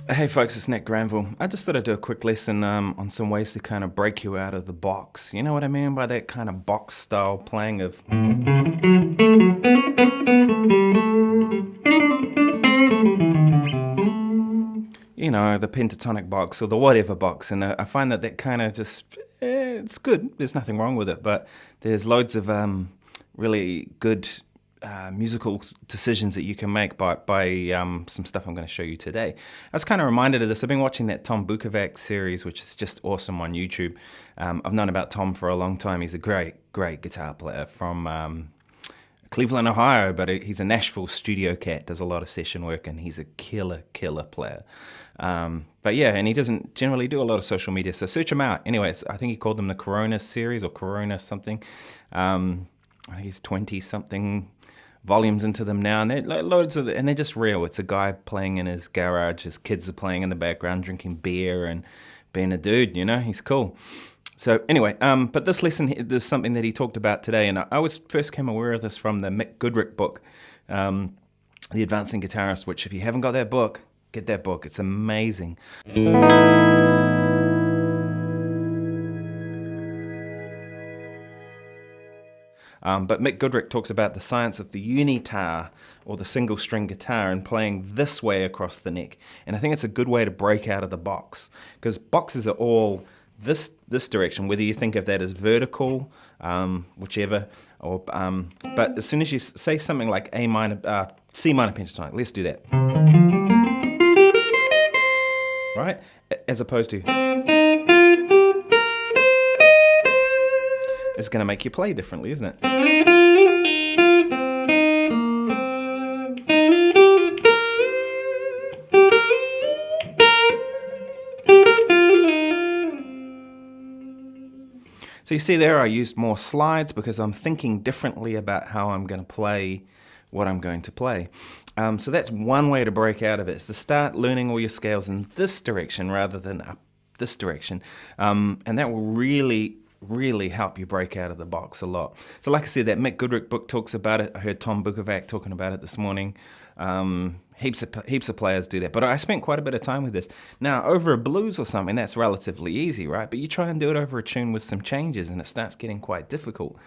Hey folks, it's Nick Granville. I just thought I'd do a quick lesson on some ways to kind of break you out of the box. You know what I mean by that kind of box style playing of... You know, the pentatonic box or the whatever box. And I find that kind of just, it's good. There's nothing wrong with it. But there's loads of really good musical decisions that you can make by some stuff I'm going to show you today. I was kind of reminded of this. I've been watching that Tom Bukovac series, which is just awesome on YouTube. I've known about Tom for a long time. He's a great guitar player from Cleveland, Ohio, but he's a Nashville studio cat, does a lot of session work, and he's a killer player. But yeah, and he doesn't generally do a lot of social media, so search him out. Anyway, I think he called them the Corona series or Corona something. I think he's 20-something volumes into them now, and they're loads of and they're just real. It's a guy playing in his garage, his kids are playing in the background, drinking beer and being a dude, you know, he's cool. So anyway, but this lesson, there's something that he talked about today, and I first came aware of this from the Mick Goodrem book, The Advancing Guitarist, which if you haven't got that book, get that book. It's amazing. But Mick Goodrem talks about the science of the unitar, or the single string guitar, and playing this way across the neck. And I think it's a good way to break out of the box, because boxes are all this direction, whether you think of that as vertical, whichever, or but as soon as you say something like C minor pentatonic, let's do that. Right? As opposed to... It's going to make you play differently, isn't it? So you see there, I used more slides because I'm thinking differently about how I'm going to play what I'm going to play. So that's one way to break out of it, is to start learning all your scales in this direction rather than up this direction. And that will really help you break out of the box a lot. So like I said, that Mick Goodrem book talks about it. I heard Tom Bukovac talking about it this morning. Heaps of players do that, but I spent quite a bit of time with this. Now, over a blues or something, that's relatively easy, right? But you try and do it over a tune with some changes, and it starts getting quite difficult.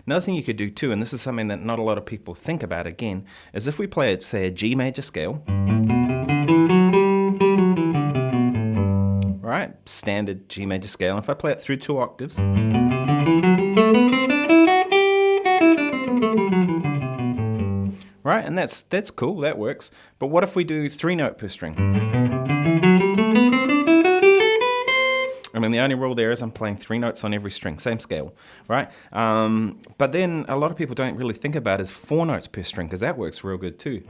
Another thing you could do too, and this is something that not a lot of people think about again, is if we play, say, a G major scale, right, standard G major scale, and if I play it through 2 octaves, right, and that's cool, that works. But what if we do 3 note per string? I mean, the only rule there is I'm playing 3 notes on every string, same scale, right? But then a lot of people don't really think about it as 4 notes per string, because that works real good too.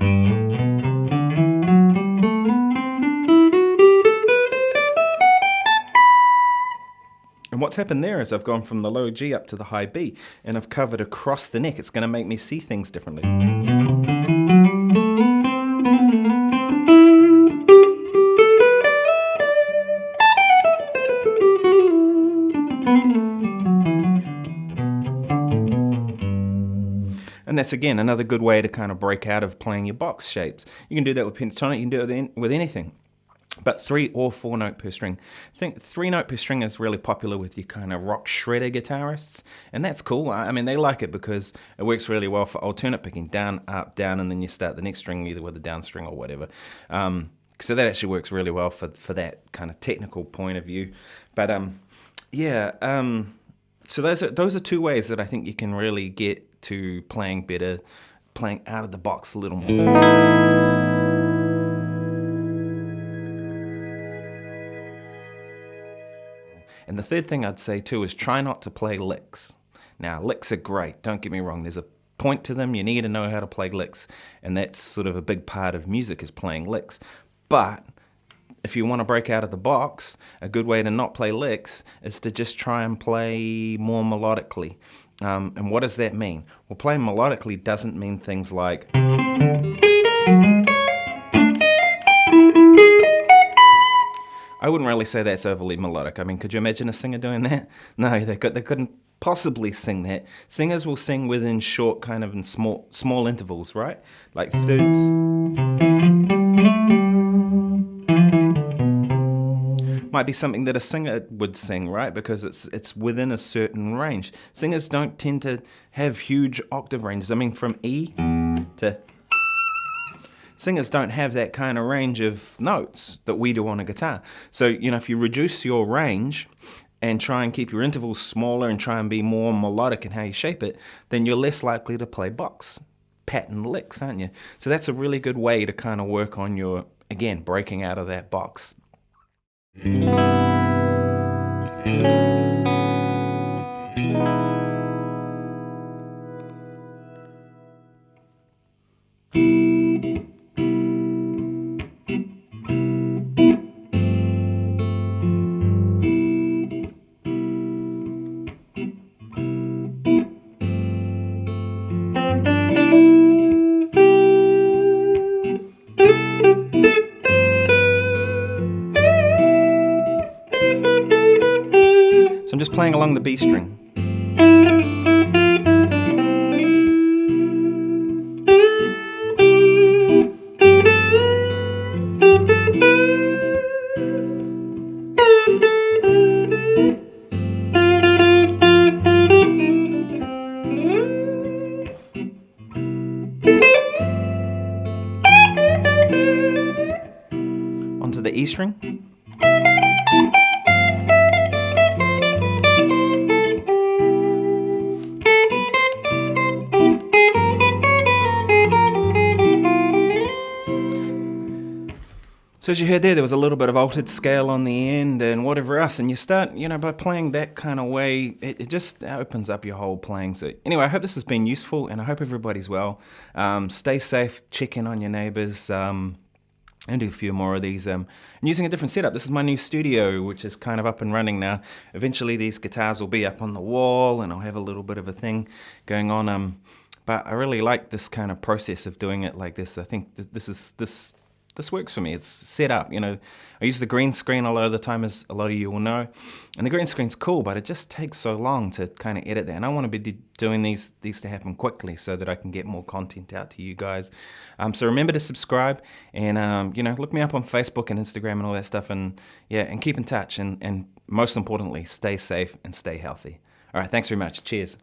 And what's happened there is I've gone from the low G up to the high B, and I've covered across the neck. It's going to make me see things differently. And that's, again, another good way to kind of break out of playing your box shapes. You can do that with pentatonic, you can do it with anything. But 3 or 4 note per string. I think 3 note per string is really popular with your kind of rock shredder guitarists, and that's cool. I mean, they like it because it works really well for alternate picking, down, up, down, and then you start the next string either with a down string or whatever. So that actually works really well for that kind of technical point of view. But so those are 2 ways that I think you can really get to playing better, playing out of the box a little more. And the third thing I'd say too is try not to play licks. Now, licks are great, don't get me wrong. There's a point to them. You need to know how to play licks, and that's sort of a big part of music, is playing licks. But if you want to break out of the box, a good way to not play licks is to just try and play more melodically. And what does that mean? Well, playing melodically doesn't mean things like... I wouldn't really say that's overly melodic. I mean, could you imagine a singer doing that? No, they couldn't possibly sing that. Singers will sing within short kind of in small intervals, right? Like thirds. Might be something that a singer would sing, right? Because it's within a certain range. Singers don't tend to have huge octave ranges. I mean, from E to... Singers don't have that kind of range of notes that we do on a guitar. So, if you reduce your range and try and keep your intervals smaller and try and be more melodic in how you shape it, then you're less likely to play box pattern licks, aren't you? So that's a really good way to kind of work on your, again, breaking out of that box. So I'm just playing along the B string. Onto the E string. So as you heard there was a little bit of altered scale on the end and whatever else, and you start, by playing that kind of way, it just opens up your whole playing. So anyway, I hope this has been useful, and I hope everybody's well. Stay safe, check in on your neighbours, and do a few more of these. I'm using a different setup. This is my new studio, which is kind of up and running now. Eventually these guitars will be up on the wall, and I'll have a little bit of a thing going on. But I really like this kind of process of doing it like this. I think this works for me. It's set up, I use the green screen a lot of the time, as a lot of you will know. And the green screen's cool, but it just takes so long to kind of edit that. And I want to be doing these to happen quickly so that I can get more content out to you guys. So remember to subscribe and, look me up on Facebook and Instagram and all that stuff. And and keep in touch. And most importantly, stay safe and stay healthy. All right, thanks very much. Cheers.